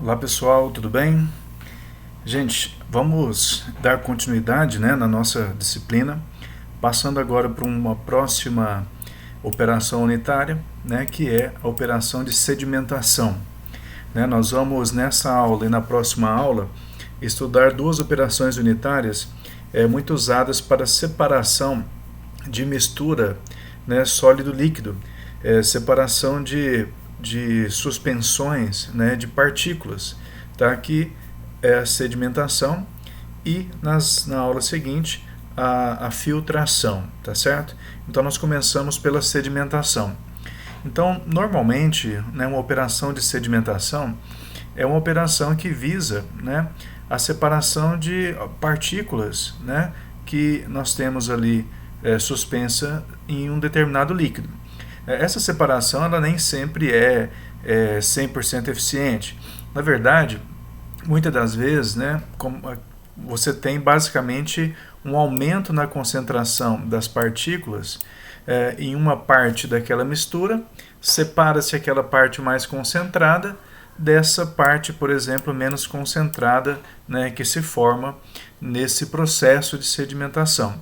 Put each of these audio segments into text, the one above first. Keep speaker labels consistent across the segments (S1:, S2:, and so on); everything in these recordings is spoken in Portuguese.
S1: Olá pessoal, tudo bem? Gente, vamos dar continuidade, na nossa disciplina, passando agora para uma próxima operação unitária, que é a operação de sedimentação. Nós vamos nessa aula e na próxima aula estudar duas operações unitárias muito usadas para separação de mistura, sólido-líquido, separação de suspensões, de partículas, tá? Que é a sedimentação e na aula seguinte a filtração, tá certo? Então nós começamos pela sedimentação. Então, normalmente, uma operação de sedimentação é uma operação que visa, a separação de partículas, que nós temos ali suspensa em um determinado líquido. Essa separação ela nem sempre é 100% eficiente. Na verdade, muitas das vezes, você tem basicamente um aumento na concentração das partículas em uma parte daquela mistura, separa-se aquela parte mais concentrada dessa parte, por exemplo, menos concentrada, que se forma nesse processo de sedimentação.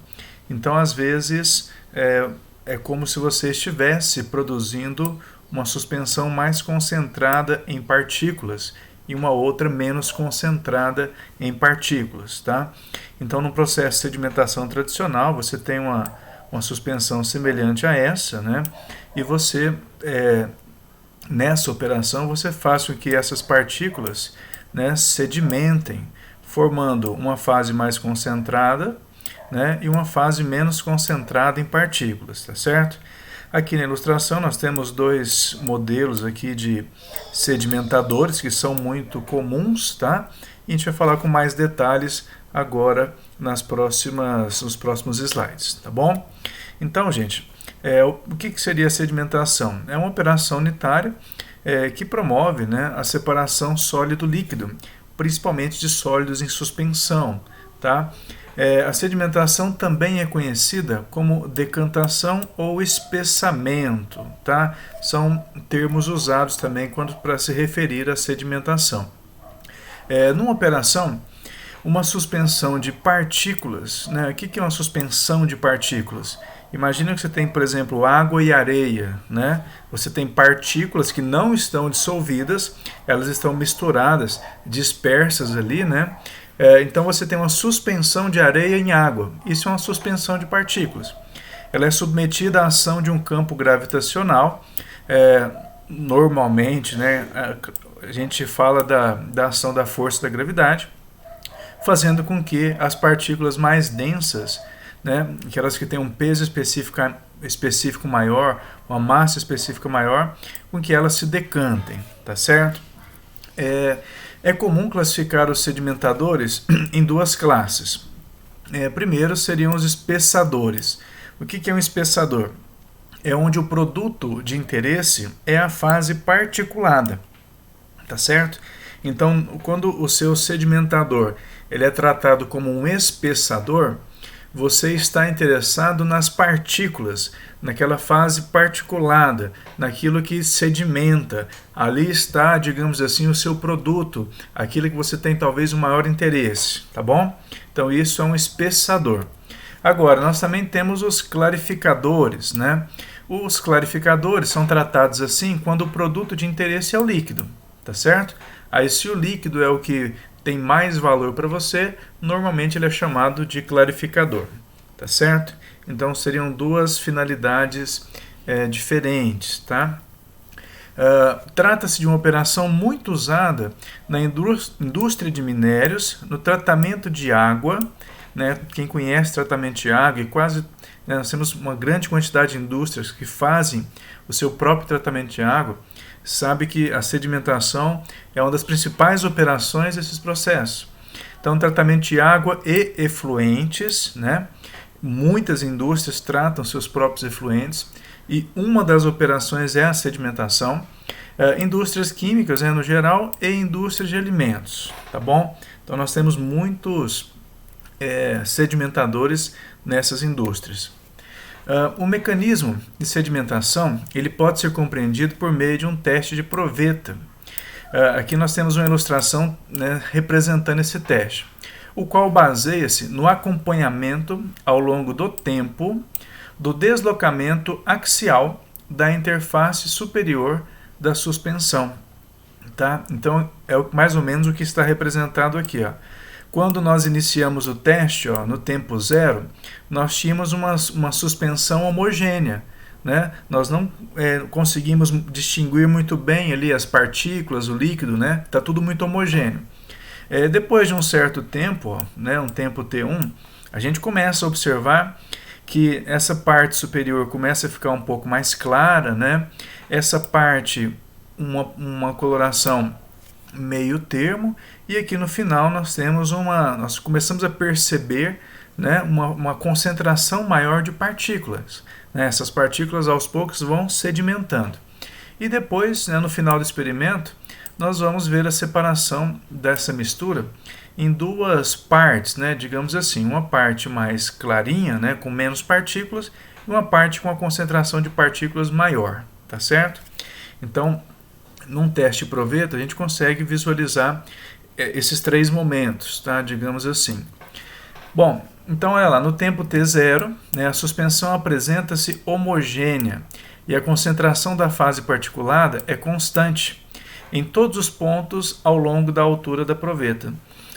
S1: Então, às vezes, é como se você estivesse produzindo uma suspensão mais concentrada em partículas e uma outra menos concentrada em partículas, tá? Então, no processo de sedimentação tradicional, você tem uma suspensão semelhante a essa, e você, nessa operação, você faz com que essas partículas, sedimentem, formando uma fase mais concentrada, e uma fase menos concentrada em partículas, tá certo? Aqui na ilustração nós temos dois modelos aqui de sedimentadores que são muito comuns, tá? E a gente vai falar com mais detalhes agora nos próximos slides, tá bom? Então, gente, o que seria a sedimentação? É uma operação unitária que promove, a separação sólido-líquido, principalmente de sólidos em suspensão, tá? A sedimentação também é conhecida como decantação ou espessamento, tá? São termos usados também para se referir à sedimentação. Numa operação, uma suspensão de partículas, o que é uma suspensão de partículas? Imagina que você tem, por exemplo, água e areia, Você tem partículas que não estão dissolvidas, elas estão misturadas, dispersas ali, Então você tem uma suspensão de areia em água. Isso é uma suspensão de partículas. Ela é submetida à ação de um campo gravitacional. Normalmente, a gente fala da ação da força da gravidade, fazendo com que as partículas mais densas, aquelas que têm um peso específico maior, uma massa específica maior, com que elas se decantem, tá certo? É comum classificar os sedimentadores em duas classes. Primeiro seriam os espessadores. O que é um espessador? É onde o produto de interesse é a fase particulada, tá certo? Então, quando o seu sedimentador ele é tratado como um espessador, você está interessado nas partículas, naquela fase particulada, naquilo que sedimenta. Ali está, digamos assim, o seu produto, aquilo que você tem talvez o maior interesse, tá bom? Então isso é um espessador. Agora, nós também temos os clarificadores, Os clarificadores são tratados assim quando o produto de interesse é o líquido, tá certo? Aí se o líquido é o que tem mais valor para você, normalmente ele é chamado de clarificador, tá certo? Então seriam duas finalidades diferentes, tá? Trata-se de uma operação muito usada na indústria de minérios, no tratamento de água, Quem conhece tratamento de água, e nós temos uma grande quantidade de indústrias que fazem o seu próprio tratamento de água, sabe que a sedimentação é uma das principais operações desses processos. Então, tratamento de água e efluentes, Muitas indústrias tratam seus próprios efluentes e uma das operações é a sedimentação. Indústrias químicas, no geral, e indústrias de alimentos, tá bom? Então, nós temos muitos sedimentadores nessas indústrias. O mecanismo de sedimentação ele pode ser compreendido por meio de um teste de proveta. Aqui nós temos uma ilustração, né, representando esse teste, o qual baseia-se no acompanhamento ao longo do tempo do deslocamento axial da interface superior da suspensão. Tá? Então, é mais ou menos o que está representado aqui. Ó. Quando nós iniciamos o teste, ó, no tempo zero, nós tínhamos uma suspensão homogênea. Né? Nós não conseguimos distinguir muito bem ali as partículas, o líquido, né? Está tudo muito homogêneo. Depois de um certo tempo, ó, né, um tempo T1, a gente começa a observar que essa parte superior começa a ficar um pouco mais clara, né? Essa parte, uma coloração meio termo, e aqui no final nós começamos a perceber, né, uma concentração maior de partículas. Né? Essas partículas aos poucos vão sedimentando. E depois, né, no final do experimento, nós vamos ver a separação dessa mistura em duas partes, né, digamos assim, uma parte mais clarinha, né, com menos partículas, e uma parte com a concentração de partículas maior, tá certo? Então, num teste proveta, a gente consegue visualizar esses três momentos, tá, digamos assim. Bom, então olha lá, no tempo T0, né, a suspensão apresenta-se homogênea e a concentração da fase particulada é constante em todos os pontos ao longo da altura da proveta.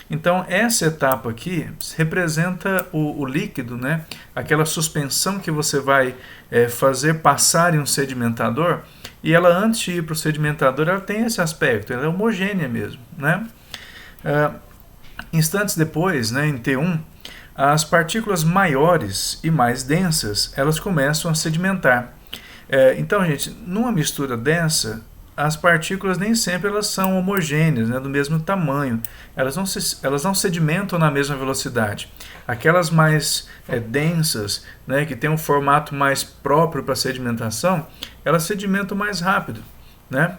S1: Então, essa etapa aqui representa o líquido, né? Aquela suspensão que você vai fazer passar em um sedimentador, e ela, antes de ir para o sedimentador, ela tem esse aspecto, ela é homogênea mesmo. Né? Instantes depois, né, em T1, as partículas maiores e mais densas, elas começam a sedimentar. Então, gente, numa mistura dessa, as partículas nem sempre elas são homogêneas, né, do mesmo tamanho. Elas não sedimentam na mesma velocidade. Aquelas mais densas, né, que têm um formato mais próprio para sedimentação, elas sedimentam mais rápido. Né?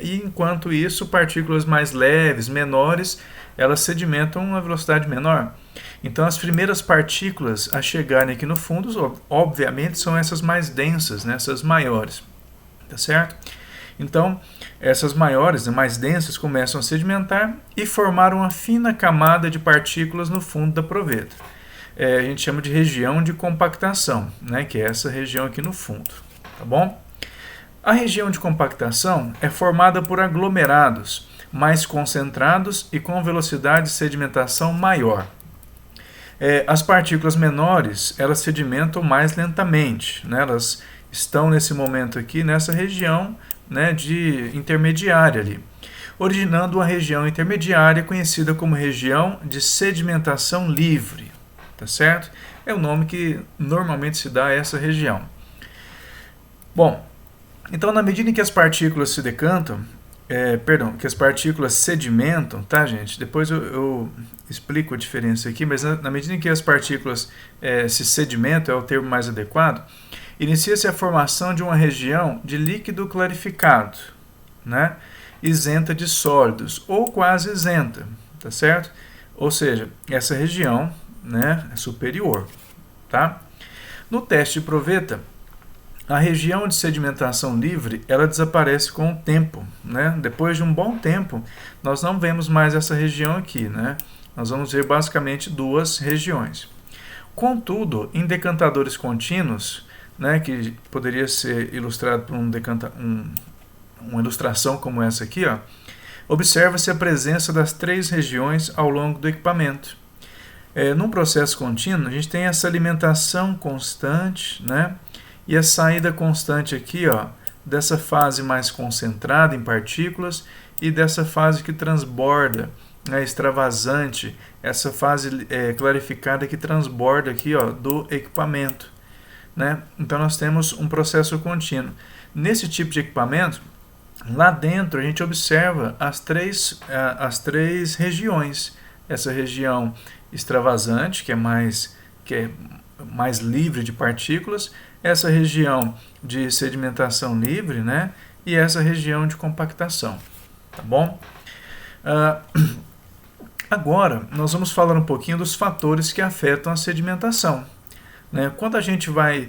S1: E enquanto isso, partículas mais leves, menores, elas sedimentam a uma velocidade menor. Então, as primeiras partículas a chegarem aqui no fundo, obviamente, são essas mais densas, né, essas maiores. Tá certo? Então, essas maiores, mais densas, começam a sedimentar e formar uma fina camada de partículas no fundo da proveta. A gente chama de região de compactação, né, que é essa região aqui no fundo. Tá bom? A região de compactação é formada por aglomerados mais concentrados e com velocidade de sedimentação maior. As partículas menores, elas sedimentam mais lentamente, né? Elas estão nesse momento aqui, nessa região, né, de intermediária ali, originando uma região intermediária conhecida como região de sedimentação livre, tá certo? É o nome que normalmente se dá a essa região. Bom, então na medida em que as partículas se decantam, que as partículas sedimentam, tá, gente? Depois eu explico a diferença aqui, mas na medida em que as partículas se sedimentam, é o termo mais adequado, inicia-se a formação de uma região de líquido clarificado, né? Isenta de sólidos, ou quase isenta, tá certo? Ou seja, essa região, né, é superior. Tá? No teste de proveta, a região de sedimentação livre, ela desaparece com o tempo. Né? Depois de um bom tempo, nós não vemos mais essa região aqui. Né? Nós vamos ver basicamente duas regiões. Contudo, em decantadores contínuos, né, que poderia ser ilustrado por uma ilustração como essa aqui, ó, observa-se a presença das três regiões ao longo do equipamento. Num processo contínuo, a gente tem essa alimentação constante, né, e a saída constante aqui, ó, dessa fase mais concentrada em partículas e dessa fase que transborda, né, extravasante, essa fase clarificada que transborda aqui, ó, do equipamento. Né? Então nós temos um processo contínuo. Nesse tipo de equipamento, lá dentro a gente observa as três regiões. Essa região extravasante, que é mais livre de partículas, essa região de sedimentação livre, né? E essa região de compactação. Tá bom? Agora nós vamos falar um pouquinho dos fatores que afetam a sedimentação. Né? Quando a gente vai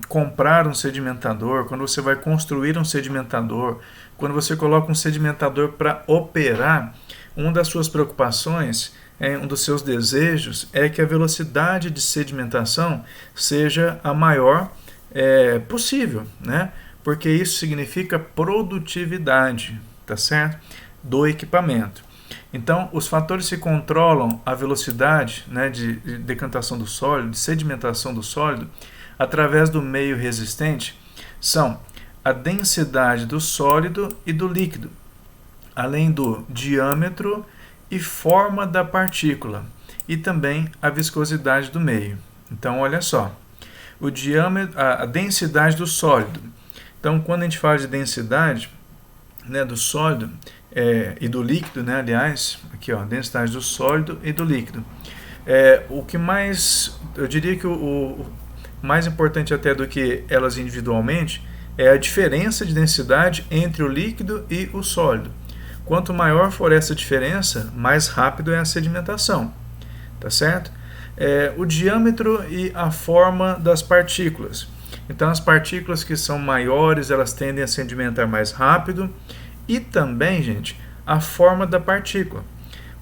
S1: comprar um sedimentador, quando você vai construir um sedimentador, quando você coloca um sedimentador para operar, uma das suas preocupações, um dos seus desejos, é que a velocidade de sedimentação seja a maior possível, né? Porque isso significa produtividade, tá certo? Do equipamento. Então, os fatores que controlam a velocidade, né, de decantação do sólido, de sedimentação do sólido, através do meio resistente, são a densidade do sólido e do líquido, além do diâmetro e forma da partícula, e também a viscosidade do meio. Então, olha só, o diâmetro, a densidade do sólido. Então, quando a gente fala de densidade, né, do sólido e do líquido, né, aliás, aqui ó, densidade do sólido e do líquido. O que mais, eu diria que o mais importante até do que elas individualmente é a diferença de densidade entre o líquido e o sólido. Quanto maior for essa diferença, mais rápido é a sedimentação, tá certo? O diâmetro e a forma das partículas. Então, as partículas que são maiores, elas tendem a sedimentar mais rápido. E também, gente, a forma da partícula.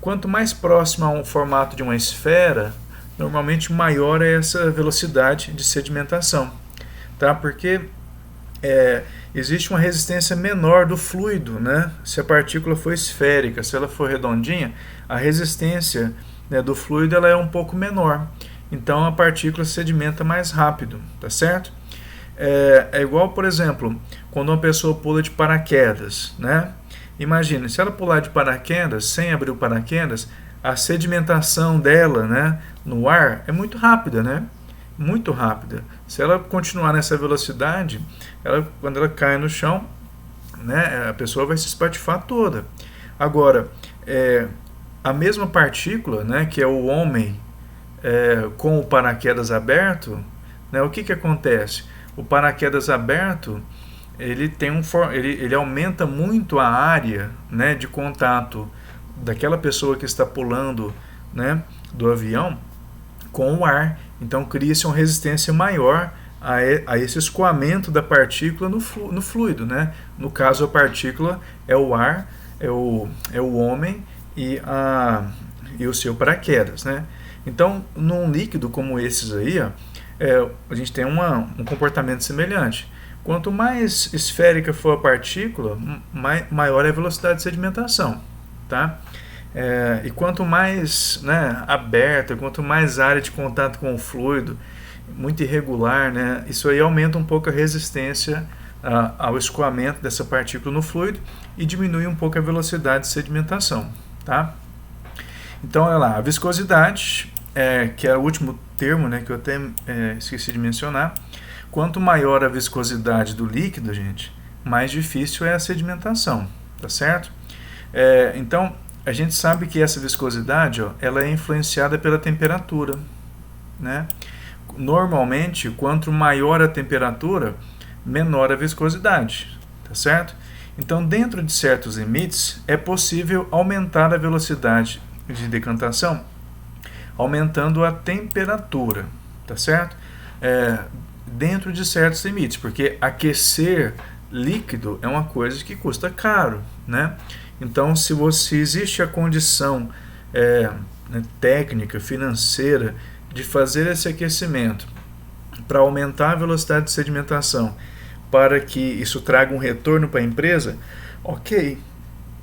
S1: Quanto mais próximo a um formato de uma esfera, normalmente maior é essa velocidade de sedimentação, tá? Porque existe uma resistência menor do fluido, né? Se a partícula for esférica, se ela for redondinha, a resistência, né, do fluido ela é um pouco menor. Então a partícula sedimenta mais rápido, tá certo? É igual, por exemplo, quando uma pessoa pula de paraquedas, né? Imagina, se ela pular de paraquedas, sem abrir o paraquedas, a sedimentação dela, né, no ar é muito rápida, né? Muito rápida. Se ela continuar nessa velocidade, quando ela cai no chão, né, a pessoa vai se espatifar toda. Agora, a mesma partícula, né, que é o homem com o paraquedas aberto, né, o que acontece? O paraquedas aberto, ele aumenta muito a área, né, de contato daquela pessoa que está pulando, né, do avião com o ar. Então cria-se uma resistência maior a esse escoamento da partícula no fluido, né? No caso, a partícula é o ar, é o homem e o seu paraquedas, né? Então, num líquido como esses aí, ó, a gente tem um comportamento semelhante. Quanto mais esférica for a partícula, maior é a velocidade de sedimentação, tá? E quanto mais, né, aberta, quanto mais área de contato com o fluido, muito irregular, né, isso aí aumenta um pouco a resistência ao escoamento dessa partícula no fluido e diminui um pouco a velocidade de sedimentação, tá? Então, olha lá, a viscosidade, que é o último termo, né, que eu até esqueci de mencionar. Quanto maior a viscosidade do líquido, gente, mais difícil é a sedimentação, tá certo? Então, a gente sabe que essa viscosidade, ó, ela é influenciada pela temperatura, né? Normalmente, quanto maior a temperatura, menor a viscosidade, tá certo? Então, dentro de certos limites, é possível aumentar a velocidade de decantação, aumentando a temperatura, tá certo? Dentro de certos limites, porque aquecer líquido é uma coisa que custa caro, né? Então, se existe a condição técnica, financeira, de fazer esse aquecimento para aumentar a velocidade de sedimentação, para que isso traga um retorno para a empresa, ok,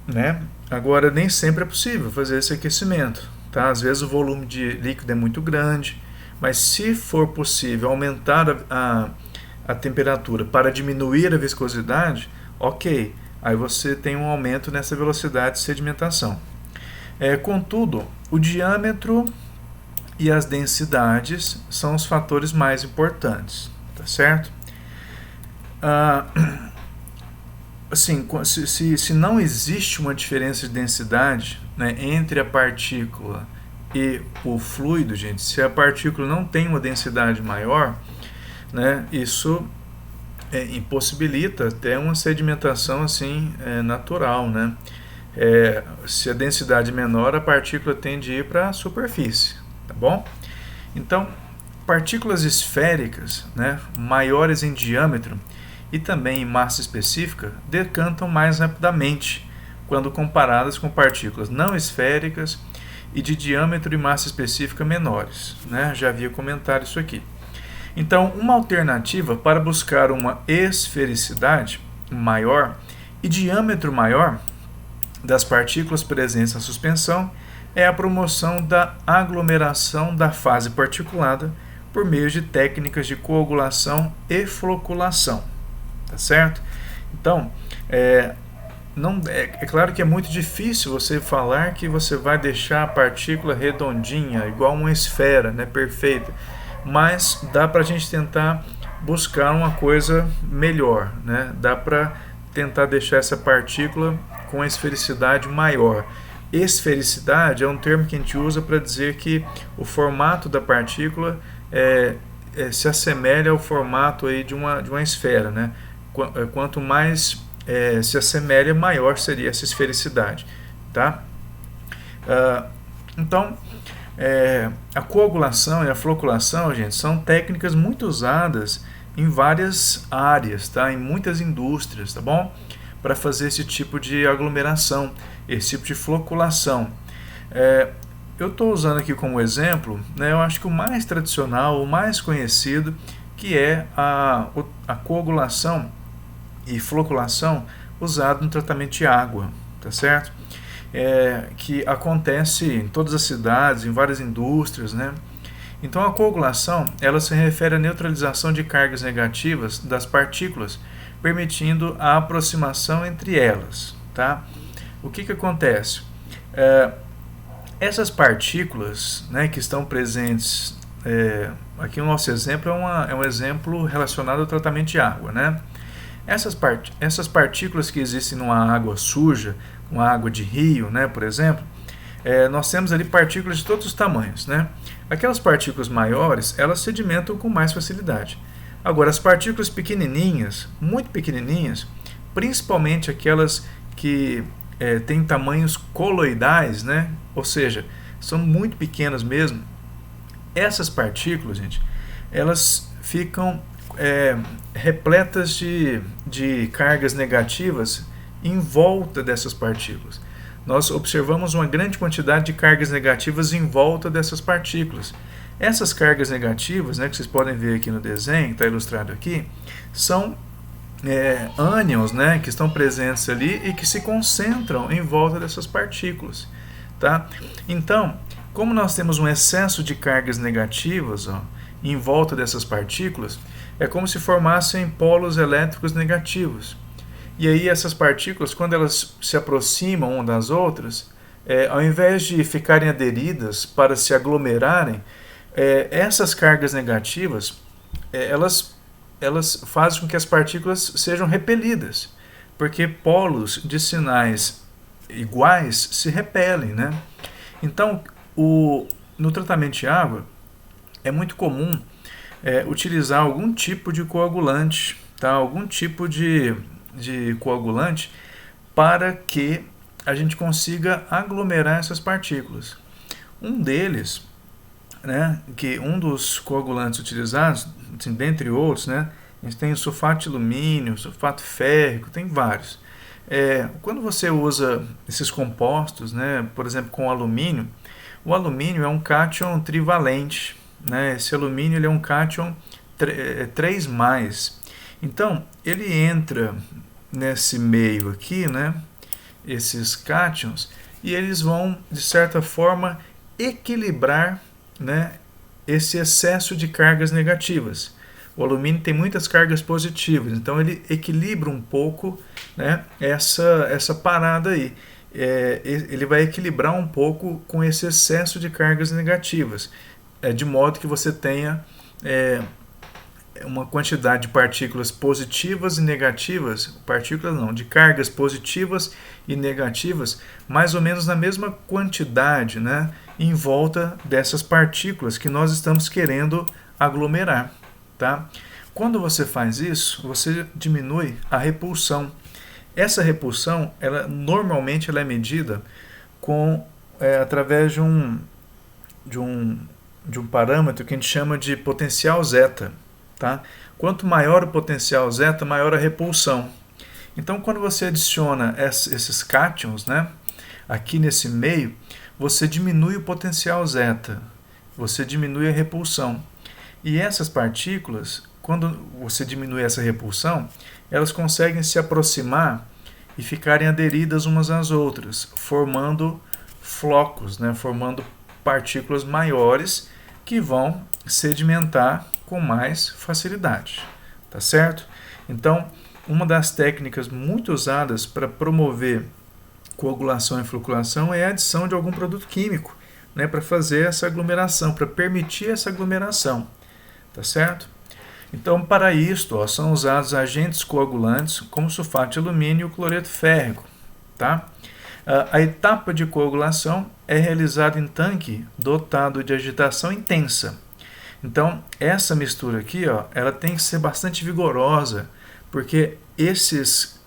S1: né? Agora, nem sempre é possível fazer esse aquecimento, tá? Às vezes o volume de líquido é muito grande, mas se for possível aumentar a temperatura para diminuir a viscosidade, ok, aí você tem um aumento nessa velocidade de sedimentação. Contudo, o diâmetro e as densidades são os fatores mais importantes, tá certo? Assim, se não existe uma diferença de densidade, né, entre a partícula e o fluido, gente, se a partícula não tem uma densidade maior, né, isso impossibilita até uma sedimentação assim natural, né? Se a densidade é menor, a partícula tende a ir para a superfície, tá bom? Então, partículas esféricas, né, maiores em diâmetro, e também em massa específica decantam mais rapidamente quando comparadas com partículas não esféricas e de diâmetro e massa específica menores, né? Já havia comentado isso aqui. Então, uma alternativa para buscar uma esfericidade maior e diâmetro maior das partículas presentes na suspensão é a promoção da aglomeração da fase particulada por meio de técnicas de coagulação e floculação, tá certo? Então, é claro que é muito difícil você falar que você vai deixar a partícula redondinha, igual uma esfera, né, perfeita, mas dá para a gente tentar buscar uma coisa melhor, né? Dá para tentar deixar essa partícula com a esfericidade maior. Esfericidade é um termo que a gente usa para dizer que o formato da partícula se assemelha ao formato aí de uma esfera, né? Quanto mais se assemelha, maior seria essa esfericidade, tá? Então, a coagulação e a floculação, gente, são técnicas muito usadas em várias áreas, tá? Em muitas indústrias, tá bom? Para fazer esse tipo de aglomeração, esse tipo de floculação. Eu estou usando aqui como exemplo, né, eu acho que o mais tradicional, o mais conhecido, que é a coagulação e floculação usado no tratamento de água, tá certo? Que acontece em todas as cidades, em várias indústrias, né? Então a coagulação, ela se refere à neutralização de cargas negativas das partículas, permitindo a aproximação entre elas, tá? O que acontece? Essas partículas, né, que estão presentes, aqui o nosso exemplo é um exemplo relacionado ao tratamento de água, né? Essas partículas que existem numa água suja, uma água de rio, né, por exemplo, nós temos ali partículas de todos os tamanhos, né? Aquelas partículas maiores, elas sedimentam com mais facilidade. Agora, as partículas pequenininhas, muito pequenininhas, principalmente aquelas que têm tamanhos coloidais, né? Ou seja, são muito pequenas mesmo. Essas partículas, gente, elas ficam repletas de cargas negativas em volta dessas partículas. Nós observamos uma grande quantidade de cargas negativas em volta dessas partículas. Essas cargas negativas, né, que vocês podem ver aqui no desenho, está ilustrado aqui, são ânions, né, que estão presentes ali e que se concentram em volta dessas partículas. Tá? Então, como nós temos um excesso de cargas negativas em volta dessas partículas, é como se formassem polos elétricos negativos. E aí essas partículas, quando elas se aproximam umas das outras, ao invés de ficarem aderidas para se aglomerarem, essas cargas negativas, elas fazem com que as partículas sejam repelidas, porque polos de sinais iguais se repelem, né? Então, no tratamento de água, é muito comum utilizar algum tipo de coagulante, tá? Algum tipo de coagulante para que a gente consiga aglomerar essas partículas. Um deles, né, que um dos coagulantes utilizados, assim, dentre outros, né, a gente tem o sulfato de alumínio, sulfato férrico, tem vários. Quando você usa esses compostos, né, por exemplo, com alumínio, o alumínio é um cátion trivalente, né, esse alumínio ele é um cátion 3+. Então, ele entra nesse meio aqui, né, esses cátions, e eles vão, de certa forma, equilibrar, né, esse excesso de cargas negativas. O alumínio tem muitas cargas positivas, então ele equilibra um pouco, né, essa parada aí. Ele vai equilibrar um pouco com esse excesso de cargas negativas, de modo que você tenha uma quantidade de partículas positivas e negativas, partículas não, de cargas positivas e negativas, mais ou menos na mesma quantidade, né, em volta dessas partículas que nós estamos querendo aglomerar, tá? Quando você faz isso, você diminui a repulsão. Essa repulsão, normalmente ela é medida através de um parâmetro que a gente chama de potencial zeta. Tá? Quanto maior o potencial zeta, maior a repulsão. Então, quando você adiciona esses cátions, né, aqui nesse meio, você diminui o potencial zeta, você diminui a repulsão. E essas partículas, quando você diminui essa repulsão, elas conseguem se aproximar e ficarem aderidas umas às outras, formando flocos, né, formando partículas maiores que vão sedimentar com mais facilidade, tá certo? Então, uma das técnicas muito usadas para promover coagulação e floculação é a adição de algum produto químico, né, para fazer essa aglomeração, para permitir essa aglomeração, tá certo? Então, para isto, são usados agentes coagulantes como sulfato de alumínio e o cloreto férrico, tá? A etapa de coagulação é realizada em tanque dotado de agitação intensa. Então, essa mistura aqui, ela tem que ser bastante vigorosa, porque esses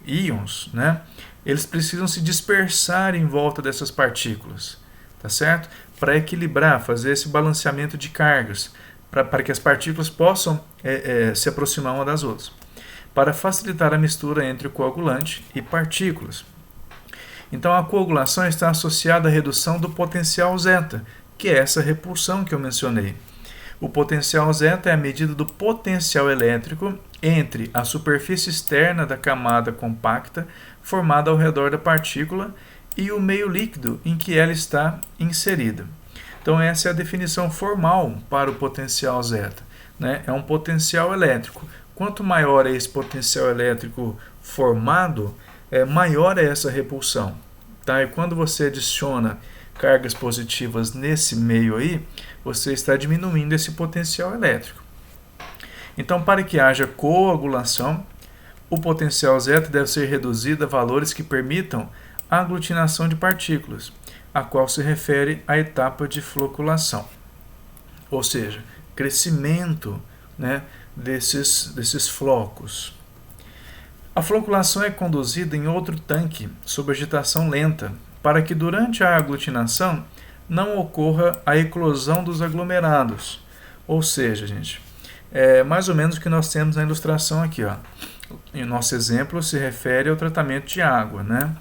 S1: íons, né, eles precisam se dispersar em volta dessas partículas, tá certo? Para equilibrar, fazer esse balanceamento de cargas, para que as partículas possam se aproximar uma das outras, para facilitar a mistura entre o coagulante e partículas. Então, a coagulação está associada à redução do potencial zeta, que é essa repulsão que eu mencionei. O potencial zeta é a medida do potencial elétrico entre a superfície externa da camada compacta formada ao redor da partícula e o meio líquido em que ela está inserida. Então, essa é a definição formal para o potencial zeta, né? É um potencial elétrico. Quanto maior é esse potencial elétrico formado, maior é essa repulsão. Tá? E quando você adiciona cargas positivas nesse meio aí, você está diminuindo esse potencial elétrico. Então, para que haja coagulação, o potencial zeta deve ser reduzido a valores que permitam a aglutinação de partículas, a qual se refere à etapa de floculação, ou seja, crescimento, né, desses flocos. A floculação é conduzida em outro tanque sob agitação lenta, para que durante a aglutinação não ocorra a eclosão dos aglomerados. Ou seja, gente, é mais ou menos o que nós temos na ilustração aqui, ó. E o nosso exemplo se refere ao tratamento de água, né?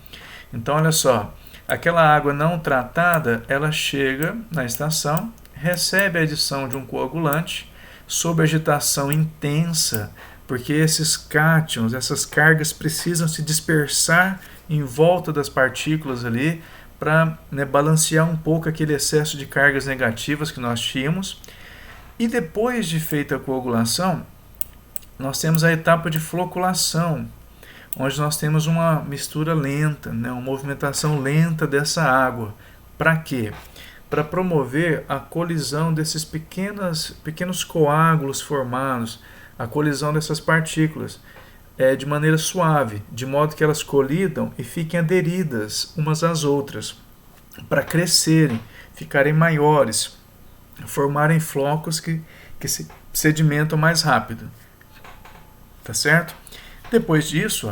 S1: Então, olha só, aquela água não tratada, ela chega na estação, recebe a adição de um coagulante sob agitação intensa, porque esses cátions, essas cargas precisam se dispersar em volta das partículas ali para, né, balancear um pouco aquele excesso de cargas negativas que nós tínhamos. E depois de feita a coagulação, nós temos a etapa de floculação, onde nós temos uma mistura lenta, né, uma movimentação lenta dessa água. Para quê? Para promover a colisão desses pequenos coágulos formados, a colisão dessas partículas, de maneira suave, de modo que elas colidam e fiquem aderidas umas às outras, para crescerem, ficarem maiores, formarem flocos que se sedimentam mais rápido. Tá certo? Depois disso,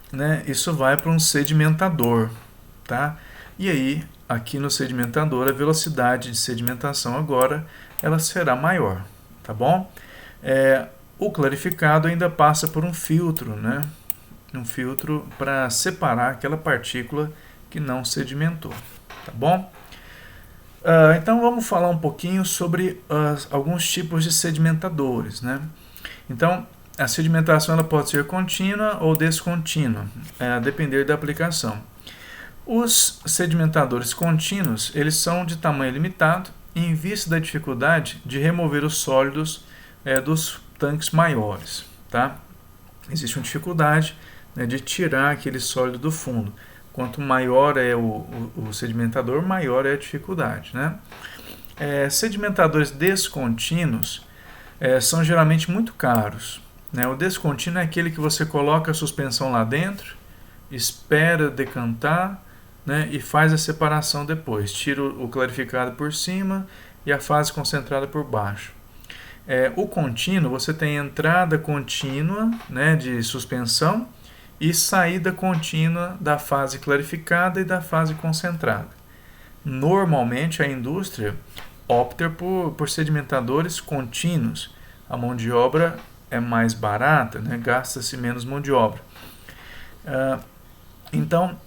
S1: né, isso vai para um sedimentador, tá? E aí, aqui no sedimentador, a velocidade de sedimentação agora ela será maior, tá bom? O clarificado ainda passa por um filtro, né? Um filtro para separar aquela partícula que não sedimentou, tá bom? Então vamos falar um pouquinho sobre alguns tipos de sedimentadores, né? Então, a sedimentação ela pode ser contínua ou descontínua, a depender da aplicação. Os sedimentadores contínuos, eles são de tamanho limitado em vista da dificuldade de remover os sólidos dos tanques maiores, tá? Existe uma dificuldade, né, de tirar aquele sólido do fundo. Quanto maior é o sedimentador, maior é a dificuldade, né? Sedimentadores descontínuos são geralmente muito caros, né? O descontínuo é aquele que você coloca a suspensão lá dentro, espera decantar, né, e faz a separação depois. Tira o clarificado por cima e a fase concentrada por baixo. O contínuo, você tem entrada contínua, né, de suspensão e saída contínua da fase clarificada e da fase concentrada. Normalmente a indústria opta por sedimentadores contínuos, a mão de obra é mais barata, né? Gasta-se menos mão de obra. Então,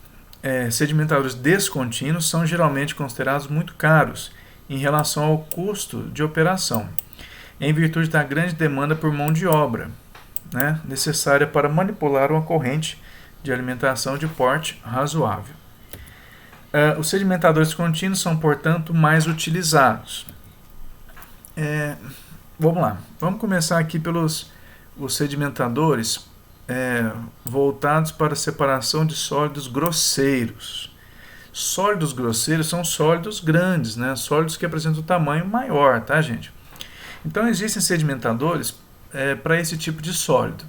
S1: sedimentadores descontínuos são geralmente considerados muito caros em relação ao custo de operação, em virtude da grande demanda por mão de obra, né, necessária para manipular uma corrente de alimentação de porte razoável. Os sedimentadores contínuos são, portanto, mais utilizados. Vamos lá, vamos começar aqui pelos os sedimentadores voltados para a separação de sólidos grosseiros. Sólidos grosseiros são sólidos grandes, né? Sólidos que apresentam um tamanho maior, tá, gente? Então, existem sedimentadores para esse tipo de sólido.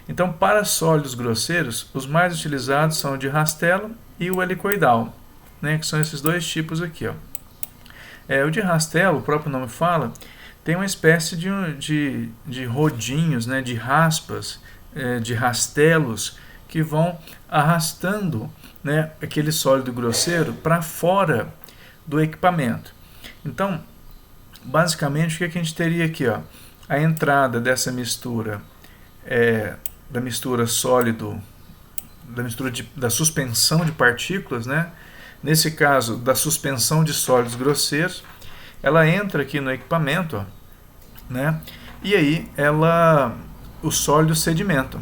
S1: Então, para sólidos grosseiros, os mais utilizados são o de rastelo e o helicoidal, né? Que são esses dois tipos aqui, ó. O de rastelo, o próprio nome fala, tem uma espécie de rodinhos, né? De raspas, de rastelos que vão arrastando, né, aquele sólido grosseiro para fora do equipamento. Então, basicamente, o que a gente teria aqui? Ó, a entrada dessa mistura, da mistura sólido, da suspensão de partículas, né? Nesse caso, da suspensão de sólidos grosseiros, ela entra aqui no equipamento, ó, né? E aí os sólidos sedimentam,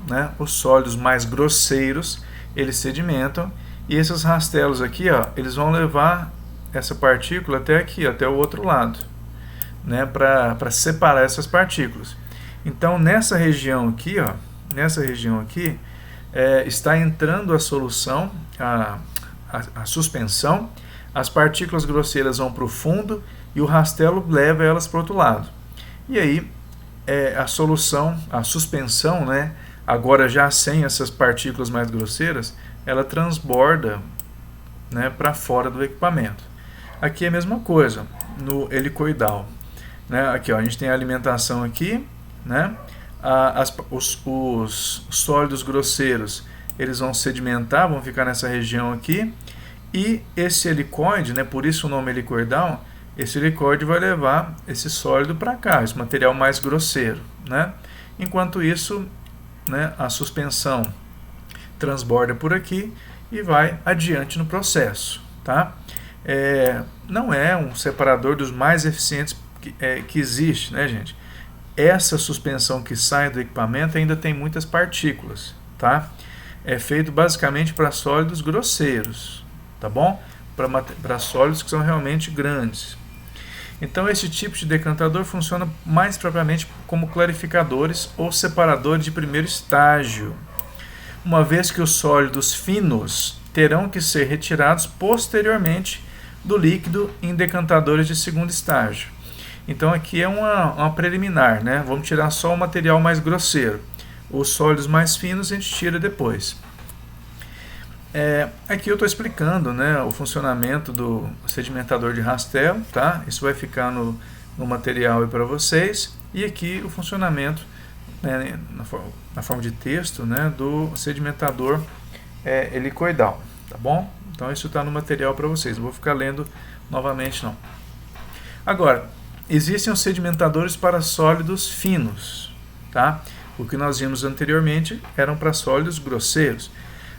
S1: né? Os sólidos mais grosseiros, eles sedimentam, e esses rastelos aqui, ó, eles vão levar essa partícula até aqui, até o outro lado, né? Para separar essas partículas. Então, nessa região aqui, ó, está entrando a solução, a suspensão, as partículas grosseiras vão para o fundo e o rastelo leva elas para o outro lado. E aí, a solução, a suspensão, né, agora já sem essas partículas mais grosseiras, ela transborda, né, para fora do equipamento. Aqui é a mesma coisa, no helicoidal. Né, aqui, ó, a gente tem a alimentação aqui, né, os sólidos grosseiros, eles vão sedimentar, vão ficar nessa região aqui, e esse helicoide, né, por isso o nome helicoidal, esse helicoide vai levar esse sólido para cá, esse material mais grosseiro, né? Enquanto isso, né, a suspensão transborda por aqui e vai adiante no processo, tá? Não é um separador dos mais eficientes que existe, né, gente? Essa suspensão que sai do equipamento ainda tem muitas partículas, tá? É feito basicamente para sólidos grosseiros, tá bom? Para sólidos que são realmente grandes. Então, esse tipo de decantador funciona mais propriamente como clarificadores ou separadores de primeiro estágio, uma vez que os sólidos finos terão que ser retirados posteriormente do líquido em decantadores de segundo estágio. Então, aqui é uma preliminar, né? Vamos tirar só o material mais grosseiro. Os sólidos mais finos a gente tira depois. Aqui eu estou explicando, né, o funcionamento do sedimentador de rastelo, tá? Isso vai ficar no material para vocês. E aqui o funcionamento, né, na forma de texto, né, do sedimentador helicoidal, tá bom? Então isso está no material para vocês, não vou ficar lendo novamente não. Agora, existem os sedimentadores para sólidos finos, tá? O que nós vimos anteriormente eram para sólidos grosseiros.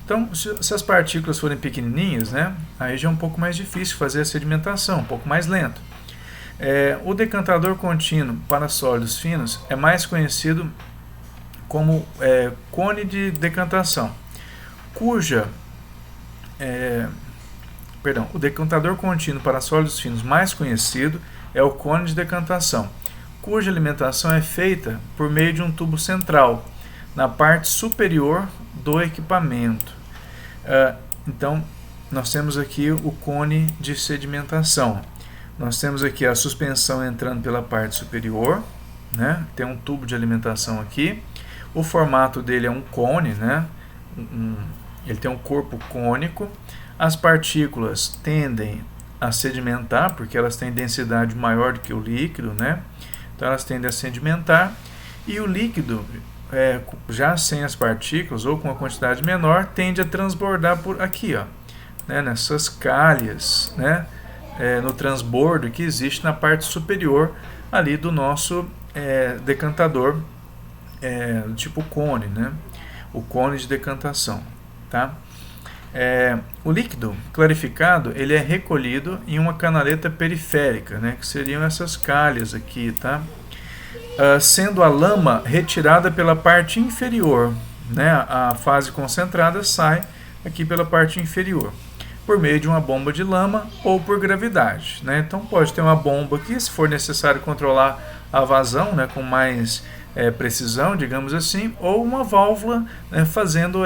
S1: Então, se as partículas forem pequenininhas, né, aí já é um pouco mais difícil fazer a sedimentação, um pouco mais lento. O decantador contínuo para sólidos finos é mais conhecido como cone de decantação, o decantador contínuo para sólidos finos mais conhecido é o cone de decantação, cuja alimentação é feita por meio de um tubo central, na parte superior do equipamento. Então, nós temos aqui o cone de sedimentação. Nós temos aqui a suspensão entrando pela parte superior, né? Tem um tubo de alimentação aqui. O formato dele é um cone, né? Ele tem um corpo cônico. As partículas tendem a sedimentar, porque elas têm densidade maior do que o líquido, né? Então, elas tendem a sedimentar. E o líquido, já sem as partículas ou com uma quantidade menor, tende a transbordar por aqui, ó, né, nessas calhas, né, no transbordo que existe na parte superior ali do nosso decantador tipo cone, né? O cone de decantação, tá? O líquido clarificado ele é recolhido em uma canaleta periférica, né? Que seriam essas calhas aqui, tá? Sendo a lama retirada pela parte inferior, né? A fase concentrada sai aqui pela parte inferior, por meio de uma bomba de lama ou por gravidade, né? Então pode ter uma bomba aqui, se for necessário controlar a vazão, né, com mais precisão, digamos assim, ou uma válvula, né, fazendo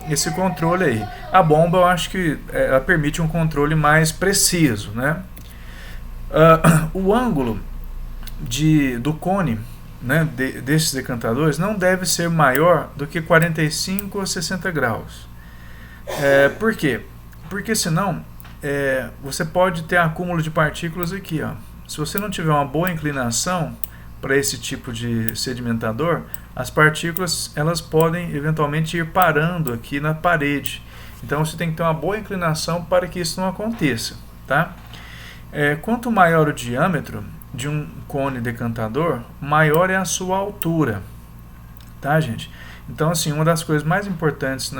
S1: esse controle aí. A bomba eu acho que ela permite um controle mais preciso, né? O ângulo do cone, né, desses decantadores não deve ser maior do que 45 a 60 graus. Por quê? Porque senão você pode ter acúmulo de partículas aqui, ó. Se você não tiver uma boa inclinação para esse tipo de sedimentador, as partículas elas podem eventualmente ir parando aqui na parede. Então você tem que ter uma boa inclinação para que isso não aconteça, tá? Quanto maior o diâmetro de um cone decantador, maior é a sua altura, tá, gente? Então, assim, uma das coisas mais importantes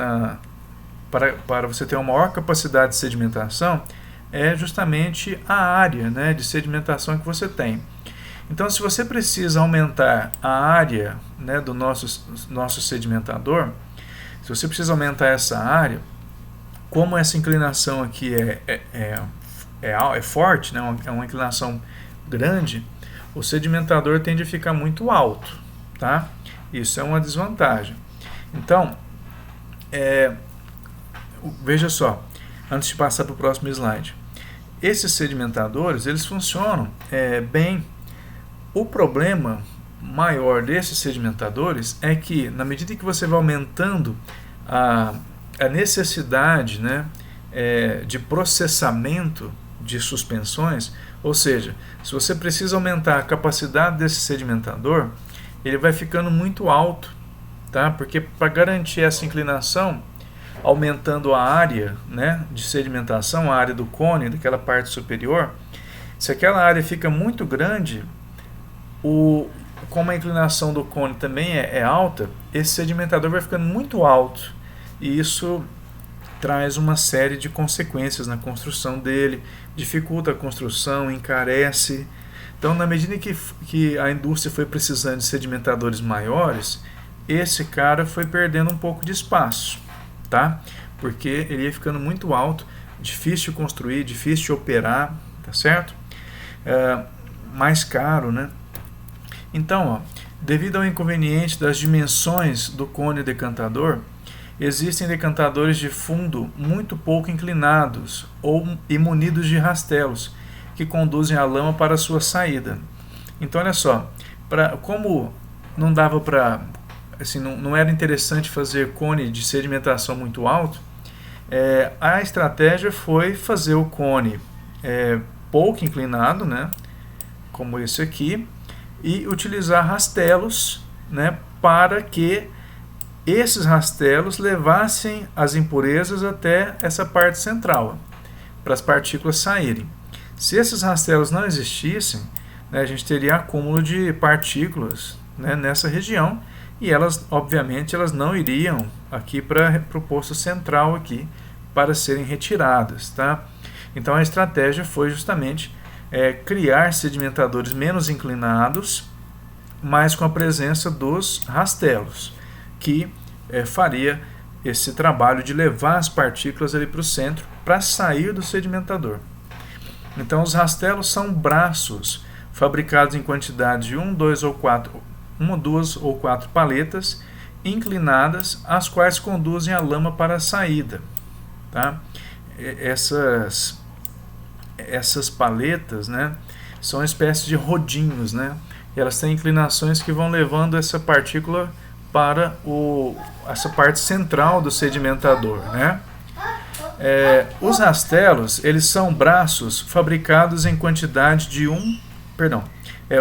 S1: para você ter uma maior capacidade de sedimentação é justamente a área, né, de sedimentação que você tem. Então, se você precisa aumentar a área, né, do nosso sedimentador, se você precisa aumentar essa área, como essa inclinação aqui é forte, né, é uma inclinação grande, o sedimentador tende a ficar muito alto, tá? Isso é uma desvantagem. Então, veja só, antes de passar para o próximo slide, esses sedimentadores eles funcionam bem. O problema maior desses sedimentadores é que, na medida que você vai aumentando a necessidade, né, de processamento de suspensões, ou seja, se você precisa aumentar a capacidade desse sedimentador, ele vai ficando muito alto, tá? Porque para garantir essa inclinação, aumentando a área, né, de sedimentação, a área do cone, daquela parte superior, se aquela área fica muito grande, como a inclinação do cone também é alta, esse sedimentador vai ficando muito alto, e isso traz uma série de consequências na construção dele, dificulta a construção, encarece. Então, na medida que a indústria foi precisando de sedimentadores maiores, esse cara foi perdendo um pouco de espaço, tá? Porque ele ia ficando muito alto, difícil de construir, difícil de operar, tá certo? Mais caro, né? Então, ó, devido ao inconveniente das dimensões do cone decantador, existem decantadores de fundo muito pouco inclinados e munidos de rastelos que conduzem a lama para a sua saída. Então, olha só, como não dava para, assim, não era interessante fazer cone de sedimentação muito alto, a estratégia foi fazer o cone pouco inclinado, né, como esse aqui, e utilizar rastelos, né, para que esses rastelos levassem as impurezas até essa parte central, para as partículas saírem. Se esses rastelos não existissem, né, a gente teria acúmulo de partículas, né, nessa região, e elas, obviamente, elas não iriam aqui para o posto central aqui para serem retiradas, tá? Então a estratégia foi justamente criar sedimentadores menos inclinados, mas com a presença dos rastelos, que faria esse trabalho de levar as partículas ali para o centro para sair do sedimentador. Então os rastelos são braços fabricados em quantidade de 1, 2 ou 4 paletas inclinadas, as quais conduzem a lama para a saída, tá? Essas paletas, né, são uma espécie de rodinhos, né? E elas têm inclinações que vão levando essa partícula para essa parte central do sedimentador, né? Os rastelos, eles são braços fabricados em quantidade de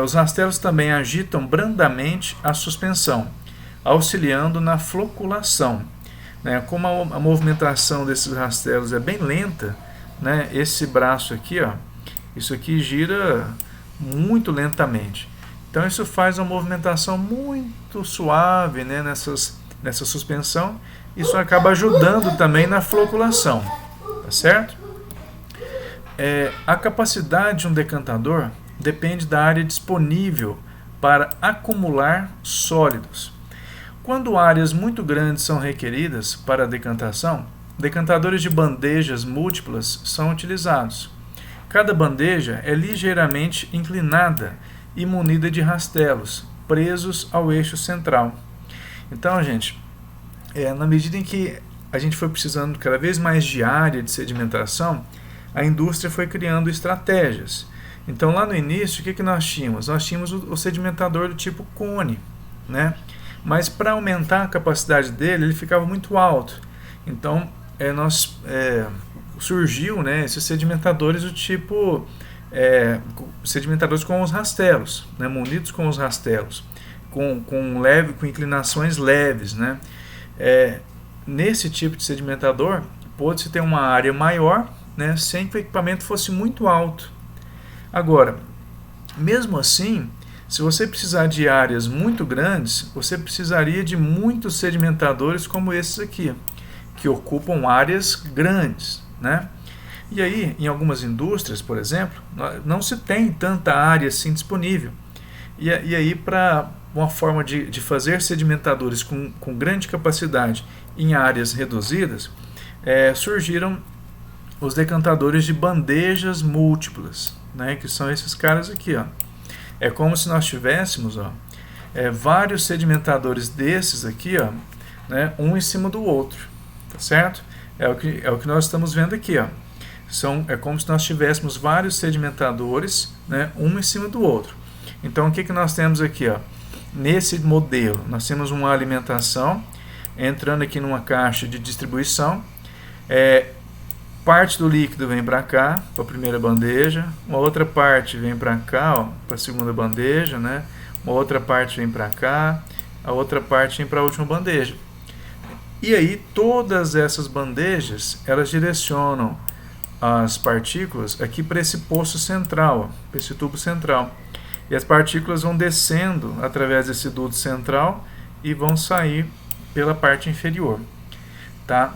S1: os rastelos também agitam brandamente a suspensão, auxiliando na floculação, né? Como a movimentação desses rastelos é bem lenta, né? Esse braço aqui, ó, isso aqui gira muito lentamente. Então isso faz uma movimentação muito suave, né, nessa suspensão. Isso acaba ajudando também na floculação, tá certo? A capacidade de um decantador depende da área disponível para acumular sólidos. Quando áreas muito grandes são requeridas para a decantação, decantadores de bandejas múltiplas são utilizados. Cada bandeja é ligeiramente inclinada e munida de rastelos, presos ao eixo central. Então, gente, na medida em que a gente foi precisando cada vez mais de área de sedimentação, a indústria foi criando estratégias. Então, lá no início, o que nós tínhamos? Nós tínhamos o sedimentador do tipo cone, né? Mas para aumentar a capacidade dele, ele ficava muito alto. Então, surgiu, né, esses sedimentadores do tipo sedimentadores com os rastelos, né, munidos com os rastelos, com inclinações leves, né. Nesse tipo de sedimentador, pode-se ter uma área maior, né, sem que o equipamento fosse muito alto. Agora, mesmo assim, se você precisar de áreas muito grandes, você precisaria de muitos sedimentadores como esses aqui, que ocupam áreas grandes, né? E aí, em algumas indústrias, por exemplo, não se tem tanta área assim disponível. E aí, para uma forma de fazer sedimentadores com grande capacidade em áreas reduzidas, surgiram os decantadores de bandejas múltiplas, né, que são esses caras aqui, ó. É como se nós tivéssemos, ó, vários sedimentadores desses aqui, ó, né, um em cima do outro, tá certo? É o que nós estamos vendo aqui, ó. É como se nós tivéssemos vários sedimentadores, né, um em cima do outro. Então, o que nós temos aqui, ó? Nesse modelo, nós temos uma alimentação entrando aqui numa caixa de distribuição. Parte do líquido vem para cá, para a primeira bandeja, uma outra parte vem para cá, para a segunda bandeja, né? Uma outra parte vem para cá, a outra parte vem para a última bandeja. E aí todas essas bandejas, elas direcionam as partículas aqui para esse poço central, para esse tubo central. E as partículas vão descendo através desse duto central e vão sair pela parte inferior, tá?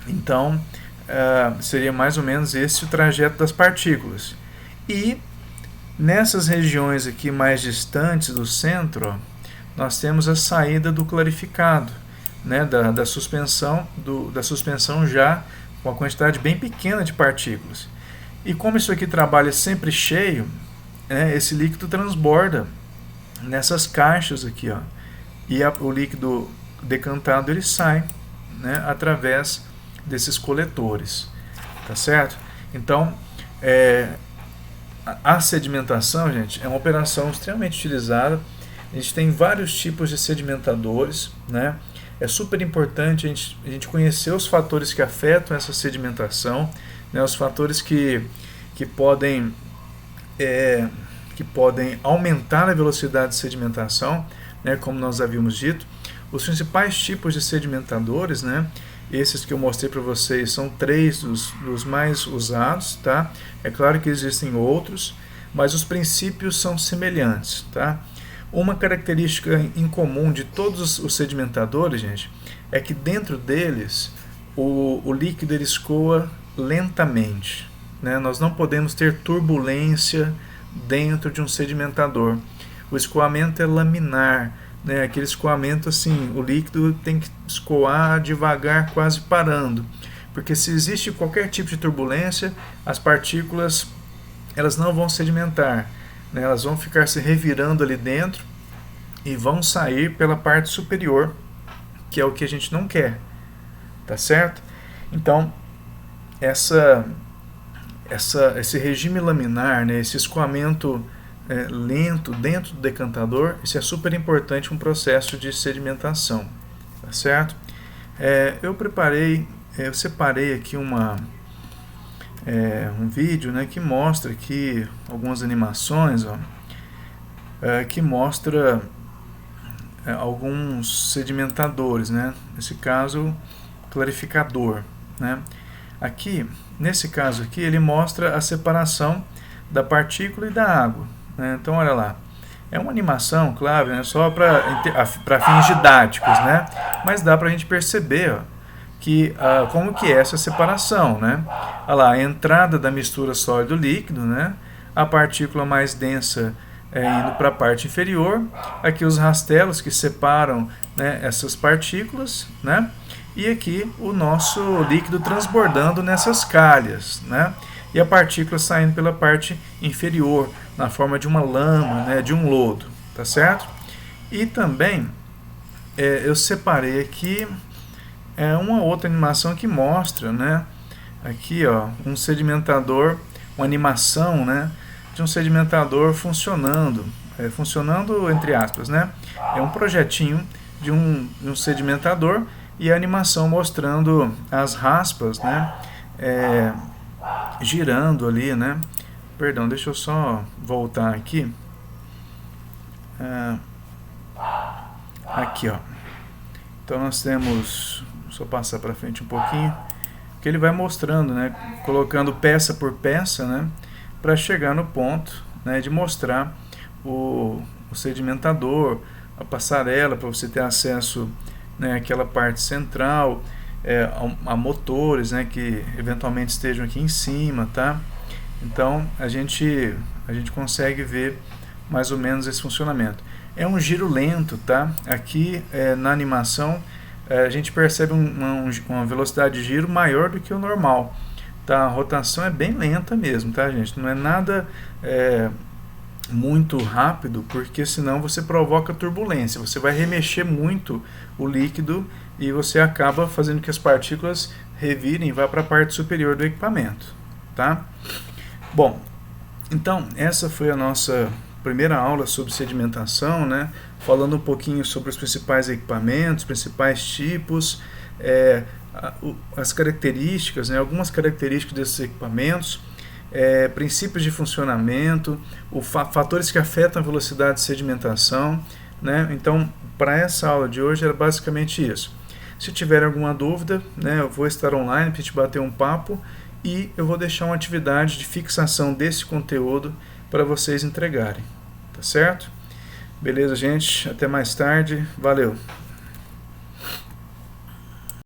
S1: Então, seria mais ou menos esse o trajeto das partículas. E nessas regiões aqui mais distantes do centro, ó, nós temos a saída do clarificado, né, da suspensão já com uma quantidade bem pequena de partículas. E como isso aqui trabalha sempre cheio, esse líquido transborda nessas caixas aqui, ó, e o líquido decantado ele sai, né, através desses coletores, tá certo? Então, a sedimentação, gente, é uma operação extremamente utilizada. A gente tem vários tipos de sedimentadores, né? É super importante a gente conhecer os fatores que afetam essa sedimentação, né? Os fatores que podem aumentar a velocidade de sedimentação, né? Como nós havíamos dito. Os principais tipos de sedimentadores, né? Esses que eu mostrei para vocês são 3 dos mais usados, tá? É claro que existem outros, mas os princípios são semelhantes, tá? Uma característica em comum de todos os sedimentadores, gente, é que dentro deles o líquido ele escoa lentamente, né? Nós não podemos ter turbulência dentro de um sedimentador. O escoamento é laminar, né? Aquele escoamento assim, o líquido tem que escoar devagar, quase parando, porque se existe qualquer tipo de turbulência, as partículas elas não vão sedimentar, né? Elas vão ficar se revirando ali dentro e vão sair pela parte superior, que é o que a gente não quer, tá certo? Então esse regime laminar, né? Esse escoamento lento dentro do decantador, isso é super importante, um processo de sedimentação, tá certo? Eu separei aqui um vídeo, né, que mostra aqui algumas animações, ó, que mostra alguns sedimentadores, né? Nesse caso, clarificador, né? Aqui, nesse caso aqui, ele mostra a separação da partícula e da água. Então, olha lá, É uma animação, claro, né, só para fins didáticos, né, mas dá para a gente perceber, ó, que, como que é essa separação, né? Olha lá, a entrada da mistura sólido-líquido, né? A partícula mais densa indo para a parte inferior, aqui os rastelos que separam, né, essas partículas, né? E aqui o nosso líquido transbordando nessas calhas, né? E a partícula saindo pela parte inferior, na forma de uma lama, né, de um lodo, tá certo? E também eu separei aqui uma outra animação que mostra, né, aqui, ó, um sedimentador, uma animação, né, de um sedimentador funcionando, funcionando entre aspas, né, é um projetinho de um sedimentador e a animação mostrando as raspas, né, girando ali, né, perdão, deixa eu só voltar aqui, aqui, ó, então nós temos, só passar para frente um pouquinho, que ele vai mostrando, né, colocando peça por peça, né, para chegar no ponto, né, de mostrar o sedimentador, a passarela, para você ter acesso, né, àquela parte central, a motores, né, que eventualmente estejam aqui em cima, tá? Então a gente consegue ver mais ou menos esse funcionamento. É um giro lento, tá? Aqui na animação a gente percebe uma velocidade de giro maior do que o normal, tá? A rotação é bem lenta mesmo, tá, gente? Não é nada muito rápido, porque senão você provoca turbulência, você vai remexer muito o líquido e você acaba fazendo que as partículas revirem e vá para a parte superior do equipamento, tá? Bom, então essa foi a nossa primeira aula sobre sedimentação, né? Falando um pouquinho sobre os principais equipamentos, principais tipos, as características, né? Algumas características desses equipamentos, princípios de funcionamento, fatores que afetam a velocidade de sedimentação, né? Então, para essa aula de hoje era basicamente isso. Se tiver alguma dúvida, né, eu vou estar online para a gente bater um papo e eu vou deixar uma atividade de fixação desse conteúdo para vocês entregarem, tá certo? Beleza, gente? Até mais tarde. Valeu!